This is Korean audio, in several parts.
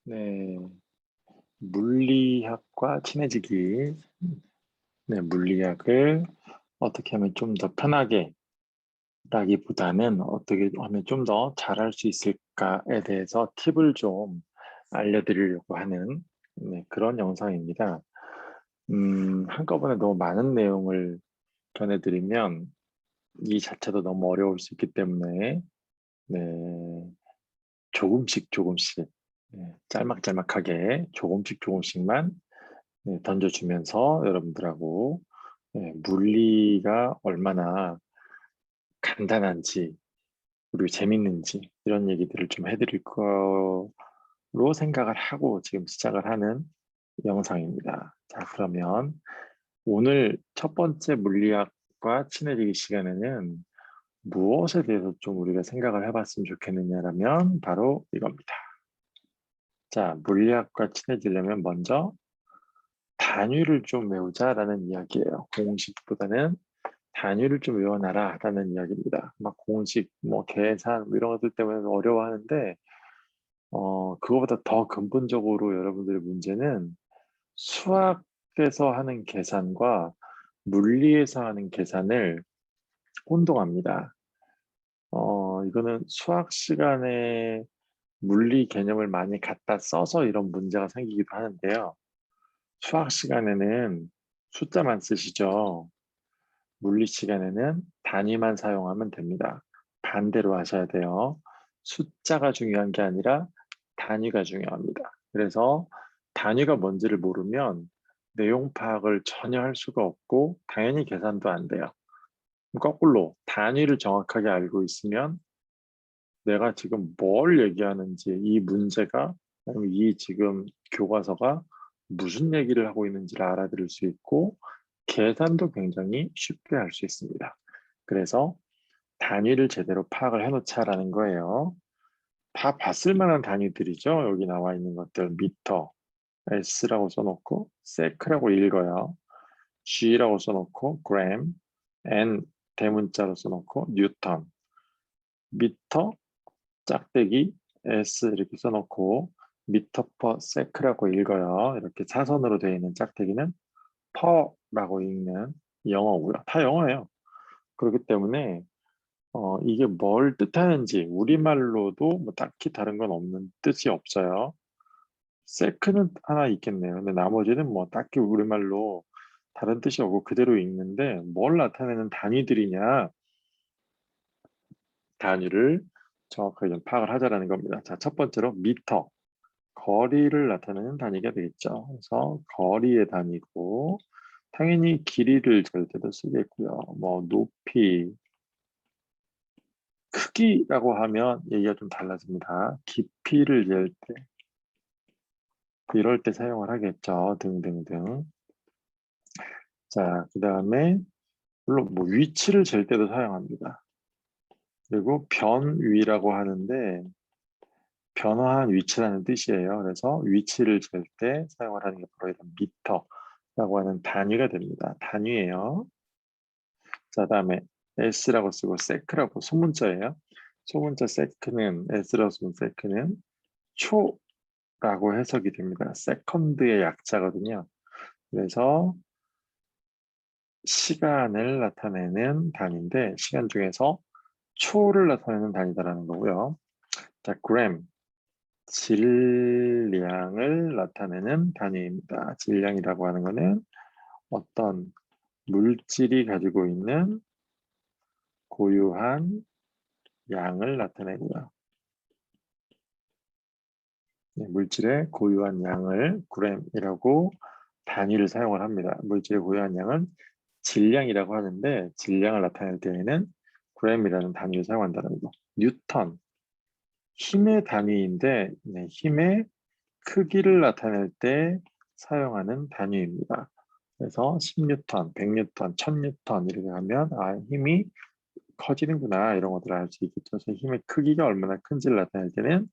네, 물리학과 친해지기. 네, 물리학을 어떻게 하면 좀 더 편하게 라기보다는 어떻게 하면 좀 더 잘할 수 있을까에 대해서 팁을 좀 알려드리려고 하는 그런 영상입니다. 한꺼번에 너무 많은 내용을 전해드리면 이 자체도 너무 어려울 수 있기 때문에 네, 조금씩 조금씩 짤막짤막하게 조금씩 조금씩만 던져주면서 여러분들하고 물리가 얼마나 간단한지 그리고 재밌는지 이런 얘기들을 좀 해드릴 거로 생각을 하고 지금 시작을 하는 영상입니다. 자, 그러면 오늘 첫 번째 물리학과 친해지기 시간에는 무엇에 대해서 좀 우리가 생각을 해봤으면 좋겠느냐라면 바로 이겁니다. 자, 물리학과 친해지려면 먼저 단위를 좀 외우자라는 이야기예요. 공식보다는 단위를 좀 외워놔라라는 이야기입니다. 막 공식, 뭐 계산 뭐 이런 것들 때문에 어려워하는데 그거보다 더 근본적으로 여러분들의 문제는 수학에서 하는 계산과 물리에서 하는 계산을 혼동합니다. 이거는 수학 시간에 물리 개념을 많이 갖다 써서 이런 문제가 생기기도 하는데요. 수학 시간에는 숫자만 쓰시죠. 물리 시간에는 단위만 사용하면 됩니다. 반대로 하셔야 돼요. 숫자가 중요한 게 아니라 단위가 중요합니다. 그래서 단위가 뭔지를 모르면 내용 파악을 전혀 할 수가 없고 당연히 계산도 안 돼요. 거꾸로 단위를 정확하게 알고 있으면 내가 지금 뭘 얘기하는지 이 문제가 아니면 이 지금 교과서가 무슨 얘기를 하고 있는지를 알아들을 수 있고 계산도 굉장히 쉽게 할 수 있습니다. 그래서 단위를 제대로 파악을 해놓자라는 거예요. 다 봤을 만한 단위들이죠. 여기 나와 있는 것들 미터, S라고 써놓고 세크라고 읽어요. G라고 써놓고 그램, N 대문자로 써놓고 뉴턴, 미터, 짝대기, S 이렇게 써놓고 미터 퍼 세크라고 읽어요. 이렇게 사선으로 되어 있는 짝대기는 퍼라고 읽는 영어고요. 다 영어예요. 그렇기 때문에 이게 뭘 뜻하는지 우리말로도 뭐 딱히 다른 건 없는 뜻이 없어요. 세크는 하나 있겠네요. 근데 나머지는 뭐 딱히 우리말로 다른 뜻이 없고 그대로 읽는데 뭘 나타내는 단위들이냐 단위를 정확하게 좀 파악을 하자라는 겁니다. 자, 첫 번째로 미터 거리를 나타내는 단위가 되겠죠. 그래서 거리의 단위고 당연히 길이를 잴 때도 쓰겠고요. 뭐 높이, 크기라고 하면 얘기가 좀 달라집니다. 깊이를 잴 때, 이럴 때 사용을 하겠죠. 등등등. 자, 그 다음에 물론 뭐 위치를 잴 때도 사용합니다. 그리고 변위라고 하는데 변화한 위치라는 뜻이에요. 그래서 위치를 잴 때 사용을 하는 게 바로 이런 미터라고 하는 단위가 됩니다. 단위예요. 자, 다음에 S라고 쓰고 세크라고 소문자예요. 소문자 세크는 S라고 쓰는 세크는 초라고 해석이 됩니다. 세컨드의 약자거든요. 그래서 시간을 나타내는 단위인데 시간 중에서 초를 나타내는 단위다라는 거고요. 자, 그램 질량을 나타내는 단위입니다. 질량이라고 하는 거는 어떤 물질이 가지고 있는 고유한 양을 나타내고요. 네, 물질의 고유한 양을 g이라고 단위를 사용을 합니다. 물질의 고유한 양은 질량이라고 하는데 질량을 나타낼 때에는 g이라는 단위를 사용한다는 거. 뉴턴, 힘의 단위인데 힘의 크기를 나타낼 때 사용하는 단위입니다. 그래서 10뉴턴, 100뉴턴, 1000뉴턴 이렇게 하면 힘이 커지는구나 이런 것들을 알 수 있겠죠. 그래서 힘의 크기가 얼마나 큰지를 나타낼 때는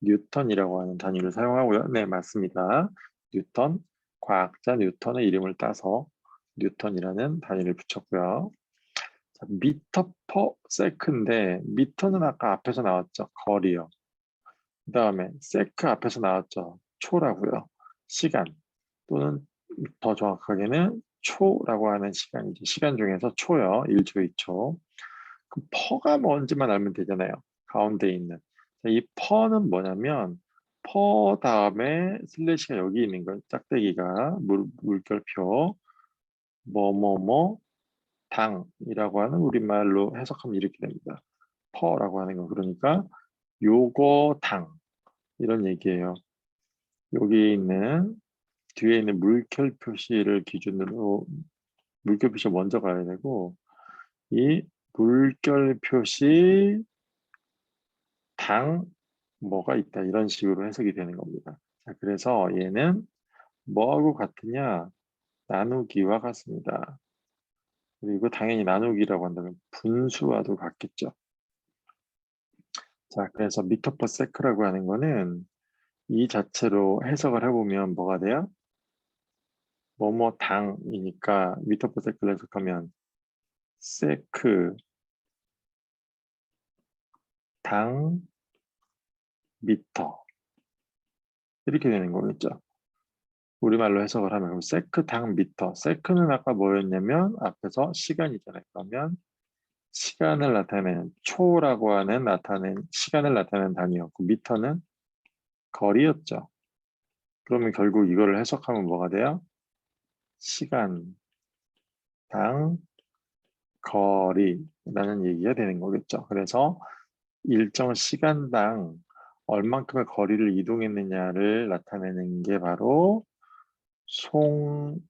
뉴턴이라고 하는 단위를 사용하고요. 네, 맞습니다. 뉴턴, 과학자 뉴턴의 이름을 따서 뉴턴이라는 단위를 붙였고요. 자, 미터 퍼 세크인데 미터는 아까 앞에서 나왔죠. 거리요. 그 다음에 세크 앞에서 나왔죠. 초라고요. 시간 또는 더 정확하게는 초라고 하는 시간이죠. 시간 중에서 초요. 1초, 2초. 그 퍼가 뭔지만 알면 되잖아요. 가운데 있는. 이 퍼는 뭐냐면 퍼 다음에 슬래시가 여기 있는 거예요. 짝대기가 물결표 뭐뭐뭐 당이라고 하는 우리말로 해석하면 이렇게 됩니다. 퍼라고 하는 거 그러니까 요거 당 이런 얘기예요. 여기 있는 뒤에 있는 물결 표시를 기준으로 물결 표시 먼저 가야 되고 이 물결 표시 당 뭐가 있다 이런 식으로 해석이 되는 겁니다. 자, 그래서 얘는 뭐하고 같으냐 나누기와 같습니다. 그리고 당연히 나누기라고 한다면 분수와도 같겠죠. 자, 그래서 미터 퍼 세크라고 하는 거는 이 자체로 해석을 해보면 뭐가 돼요? 뭐뭐 당이니까 미터 퍼 세크를 해석하면 세크 당 미터 이렇게 되는 거겠죠. 우리말로 해석을 하면 그럼 세크 당 미터 세크는 아까 뭐였냐면 앞에서 시간이잖아요. 그러면 시간을 나타내는 초라고 하는 시간을 나타내는 단위였고 미터는 거리였죠. 그러면 결국 이거를 해석하면 뭐가 돼요? 시간 당 거리라는 얘기가 되는 거겠죠. 그래서 일정 시간당 얼만큼의 거리를 이동했느냐를 나타내는 게 바로 송력이죠.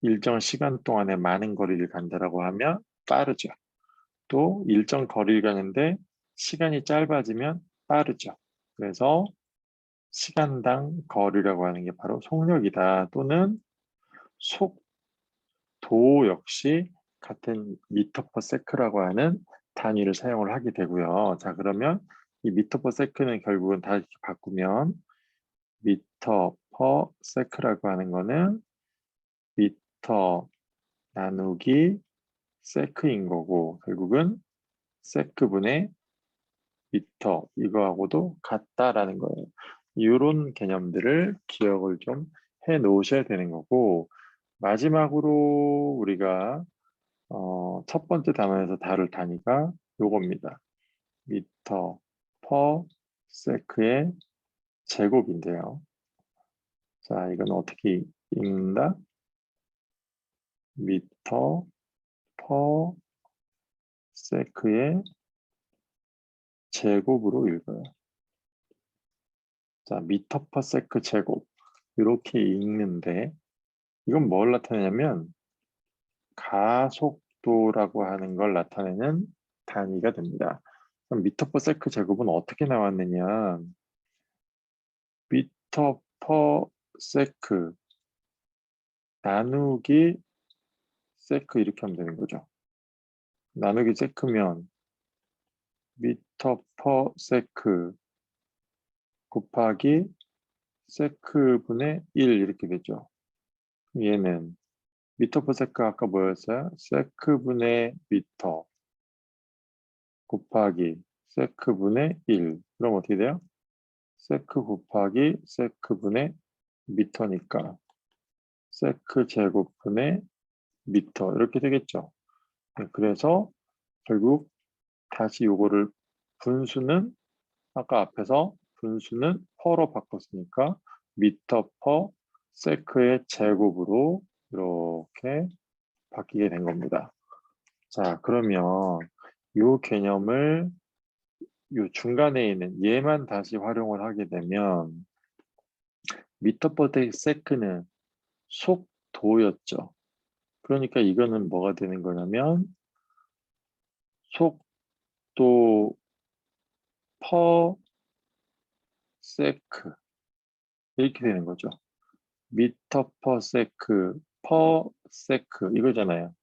일정 시간 동안에 많은 거리를 간다라고 하면 빠르죠. 또 일정 거리를 가는데 시간이 짧아지면 빠르죠. 그래서 시간당 거리라고 하는 게 바로 속력이다. 또는 속도 역시 같은 미터 퍼 세크라고 하는 단위를 사용을 하게 되고요. 자, 그러면 이 미터 퍼 세크는 결국은 다시 바꾸면 미터 퍼 세크라고 하는 거는 미터 나누기 세크인 거고 결국은 세크분의 미터 이거하고도 같다라는 거예요. 이런 개념들을 기억을 좀 해 놓으셔야 되는 거고 마지막으로 우리가 첫 번째 단원에서 다룰 단위가 요겁니다. 미터 퍼 세크의 제곱인데요. 자, 이건 어떻게 읽는다? 미터 퍼 세크의 제곱으로 읽어요. 자, 미터 퍼 세크 제곱 이렇게 읽는데 이건 뭘 나타내냐면 가속도라고 하는 걸 나타내는 단위가 됩니다. 그럼 미터 퍼 세크 제곱은 어떻게 나왔느냐? 미터 퍼 세크 나누기 세크 이렇게 하면 되는 거죠. 나누기 세크면 미터 퍼 세크 곱하기 세크분의 1 이렇게 되죠. 얘는 미터 퍼 세크 아까 뭐였어요? 세크분의 미터 곱하기 세크분의 1. 그럼 어떻게 돼요? 세크 곱하기 세크분의 미터니까 세크 제곱분의 미터 이렇게 되겠죠. 네, 그래서 결국 다시 요거를 분수는 아까 앞에서 분수는 퍼로 바꿨으니까 미터 퍼 세크의 제곱으로 이렇게 바뀌게 된 겁니다. 자, 그러면 요 개념을 요 중간에 있는 얘만 다시 활용을 하게 되면 미터 퍼 세크는 속도였죠. 그러니까 이거는 뭐가 되는 거냐면 속도 퍼 세크 이렇게 되는 거죠. 미터 퍼 세크 퍼 세크 이거잖아요.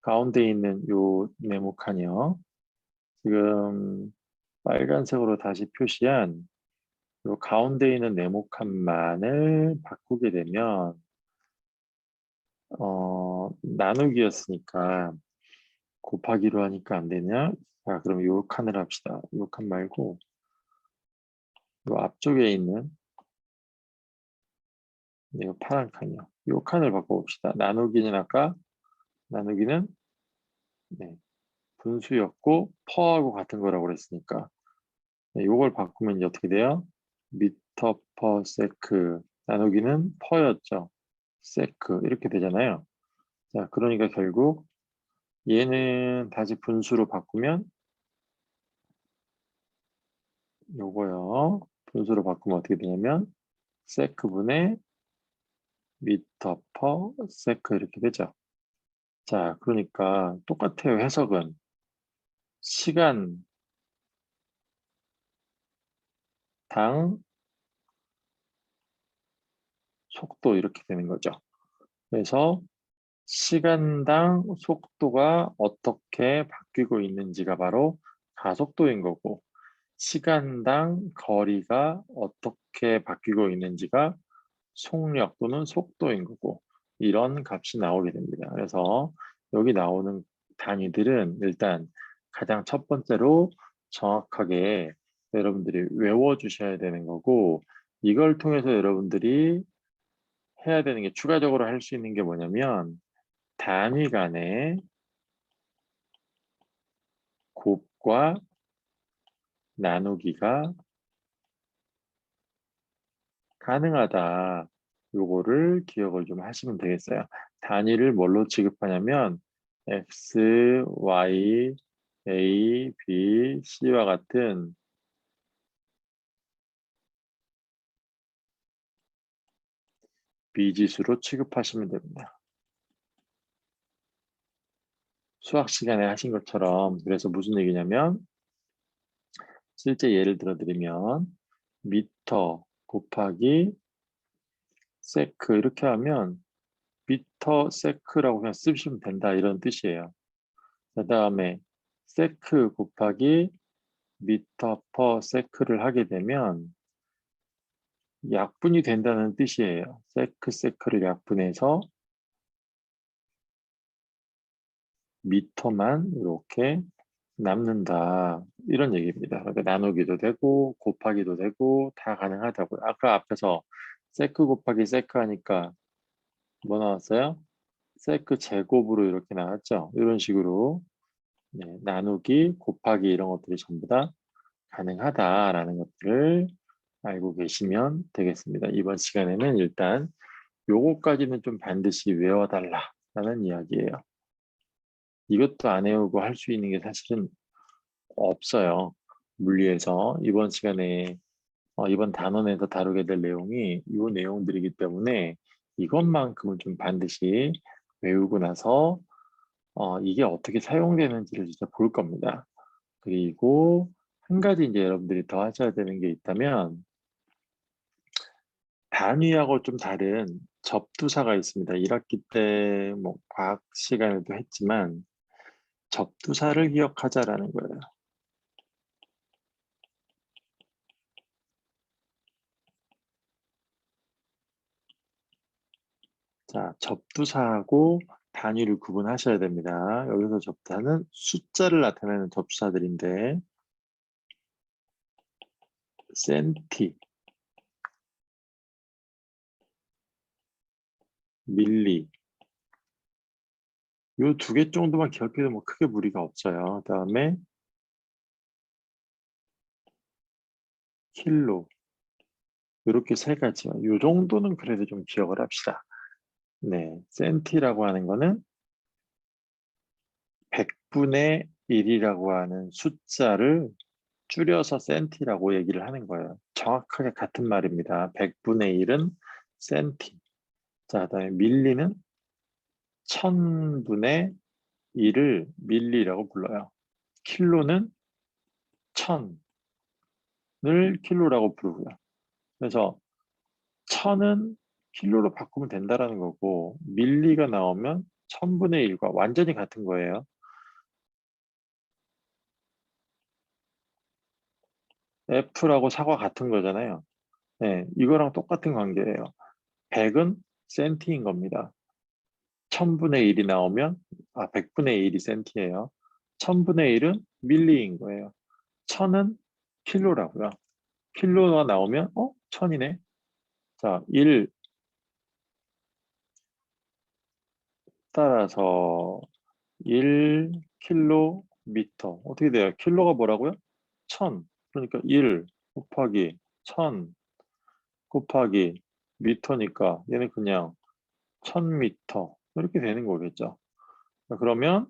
가운데 있는 요 네모칸이요. 지금 빨간색으로 다시 표시한 요 가운데 있는 네모칸만을 바꾸게 되면 나누기였으니까 곱하기로 하니까 안 되냐? 자, 그럼 요 칸을 합시다. 요 칸 말고 요 앞쪽에 있는 요 파란 칸이요. 요 칸을 바꿔봅시다. 나누기는 아까 나누기는 네, 분수였고 퍼하고 같은 거라고 그랬으니까 네, 요걸 바꾸면 이제 어떻게 돼요? 미터 퍼 세크 나누기는 퍼였죠. 세크 이렇게 되잖아요. 자, 그러니까 결국 얘는 다시 분수로 바꾸면 요거요. 분수로 바꾸면 어떻게 되냐면 세크분의 미터 퍼 세크 이렇게 되죠. 자, 그러니까 똑같아요. 해석은 시간당 속도 이렇게 되는 거죠. 그래서 시간당 속도가 어떻게 바뀌고 있는지가 바로 가속도인 거고 시간당 거리가 어떻게 바뀌고 있는지가 속력 또는 속도인 거고 이런 값이 나오게 됩니다. 그래서 여기 나오는 단위들은 일단 가장 첫 번째로 정확하게 여러분들이 외워주셔야 되는 거고 이걸 통해서 여러분들이 해야 되는 게 추가적으로 할 수 있는 게 뭐냐면 단위 간의 곱과 나누기가 가능하다. 요거를 기억을 좀 하시면 되겠어요. 단위를 뭘로 취급하냐면 x, y, a, b, c와 같은 미지수로 취급하시면 됩니다. 수학 시간에 하신 것처럼 그래서 무슨 얘기냐면 실제 예를 들어 드리면 미터 곱하기 세크 이렇게 하면 미터 세크라고 그냥 쓰시면 된다 이런 뜻이에요. 그 다음에 세크 곱하기 미터 퍼 세크를 하게 되면 약분이 된다는 뜻이에요. 세크를 약분해서 미터만 이렇게 남는다. 이런 얘기입니다. 그러니까 나누기도 되고 곱하기도 되고 다 가능하다고요. 아까 앞에서 세크 곱하기 세크 하니까 뭐 나왔어요? 세크 제곱으로 이렇게 나왔죠. 이런 식으로 네, 나누기 곱하기 이런 것들이 전부 다 가능하다라는 것들을 알고 계시면 되겠습니다. 이번 시간에는 일단 요거까지는 좀 반드시 외워달라라는 이야기예요. 이것도 안 외우고 할 수 있는 게 사실은 없어요. 물리에서 이번 시간에 이번 단원에서 다루게 될 내용이 이 내용들이기 때문에 이것만큼은 좀 반드시 외우고 나서 이게 어떻게 사용되는지를 진짜 볼 겁니다. 그리고 한 가지 이제 여러분들이 더 하셔야 되는 게 있다면 단위하고 좀 다른 접두사가 있습니다. 1학기 때 뭐 과학 시간에도 했지만 접두사를 기억하자라는 거예요. 자, 접두사하고 단위를 구분하셔야 됩니다. 여기서 접두사는 숫자를 나타내는 접두사들인데 센티, 밀리 요 두 개 정도만 기억해도 뭐 크게 무리가 없어요. 그다음에 킬로 이렇게 세 가지요. 요 정도는 그래도 좀 기억을 합시다. 네, 센티라고 하는 거는 100분의 1이라고 하는 숫자를 줄여서 센티라고 얘기를 하는 거예요. 정확하게 같은 말입니다. 100분의 1은 센티. 자, 그다음에 밀리는 1000분의 1을 밀리라고 불러요. 킬로는 1000을 킬로라고 부르고요. 그래서 1000은 킬로로 바꾸면 된다라는 거고 밀리가 나오면 1000분의 1과 완전히 같은 거예요. F라고 사과 같은 거잖아요. 네, 이거랑 똑같은 관계예요. 100은 센티인 겁니다. 1000분의 1이 나오면 100분의 1이 센티예요. 1000분의 1은 밀리인 거예요. 1000은 킬로라고요. 킬로가 나오면 1000이네. 자, 1 따라서 1킬로미터. 어떻게 돼요? 킬로가 뭐라고요? 1000. 그러니까 1 곱하기 1000 곱하기 미터니까 얘는 그냥 1000미터 이렇게 되는 거겠죠. 자, 그러면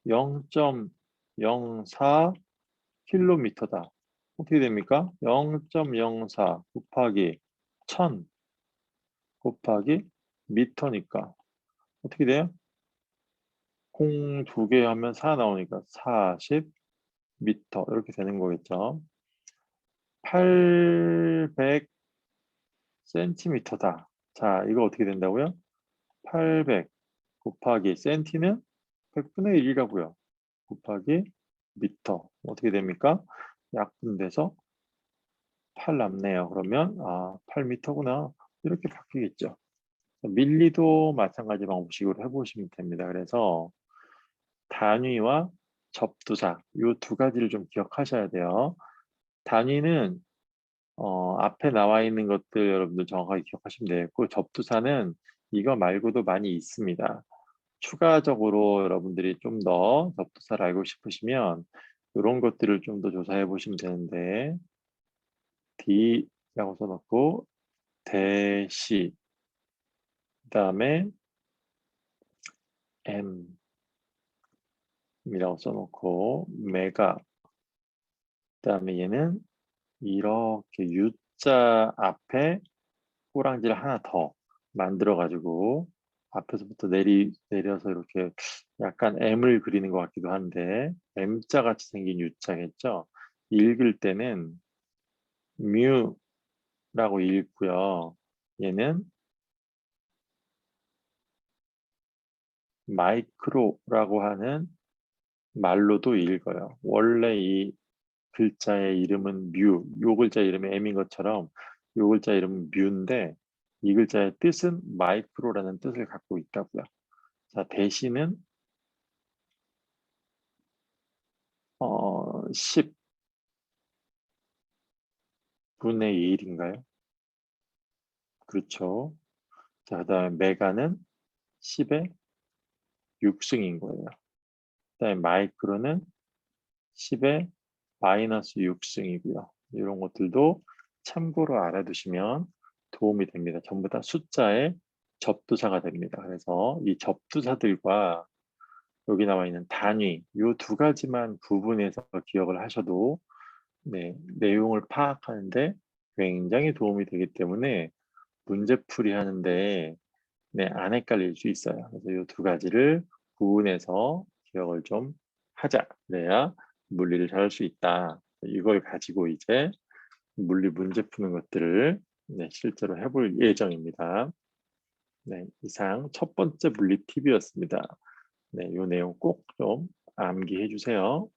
0.04 킬로미터다. 어떻게 됩니까? 0.04 곱하기 1000 곱하기 미터니까 어떻게 돼요? 공 2개 하면 4 나오니까 40 미터 이렇게 되는 거겠죠. 800 센티미터다. 자, 이거 어떻게 된다고요? 800 곱하기 센티는 100분의 1이라고요. 곱하기 미터 어떻게 됩니까? 약분돼서 8 남네요. 그러면 8미터구나. 이렇게 바뀌겠죠. 밀리도 마찬가지 방식으로 해보시면 됩니다. 그래서 단위와 접두사 이 두 가지를 좀 기억하셔야 돼요. 단위는 앞에 나와 있는 것들 여러분들 정확하게 기억하시면 되겠고 접두사는 이거 말고도 많이 있습니다. 추가적으로 여러분들이 좀 더 접두사를 알고 싶으시면 이런 것들을 좀 더 조사해 보시면 되는데 D라고 써놓고 대시 그 다음에 M이라고 써놓고 메가 그 다음에 얘는 이렇게 U자 앞에 꼬랑지를 하나 더 만들어 가지고 앞에서부터 내려서 이렇게 약간 M을 그리는 것 같기도 한데 M자 같이 생긴 U자겠죠. 읽을 때는 뮤라고 읽고요. 얘는 마이크로라고 하는 말로도 읽어요. 원래 이 글자의 이름은 뮤, 요 글자 이름이 M인 것처럼 요 글자 이름은 뮤인데 이 글자의 뜻은 마이크로라는 뜻을 갖고 있다고요. 자, 대시는 10분의 1인가요? 그렇죠. 자, 그다음에 메가는 10의 6승인 거예요. 그다음에 마이크로는 10의 마이너스 6승이고요. 이런 것들도 참고로 알아두시면 도움이 됩니다. 전부 다 숫자의 접두사가 됩니다. 그래서 이 접두사들과 여기 나와 있는 단위 이 두 가지만 구분해서 기억을 하셔도 내용을 파악하는데 굉장히 도움이 되기 때문에 문제풀이 하는데 안 헷갈릴 수 있어요. 그래서 이 두 가지를 구분해서 기억을 좀 하자. 그래야 물리를 잘할 수 있다. 이걸 가지고 이제 물리 문제 푸는 것들을 실제로 해볼 예정입니다. 이상 첫 번째 물리 팁이었습니다. 이 내용 꼭 좀 암기해 주세요.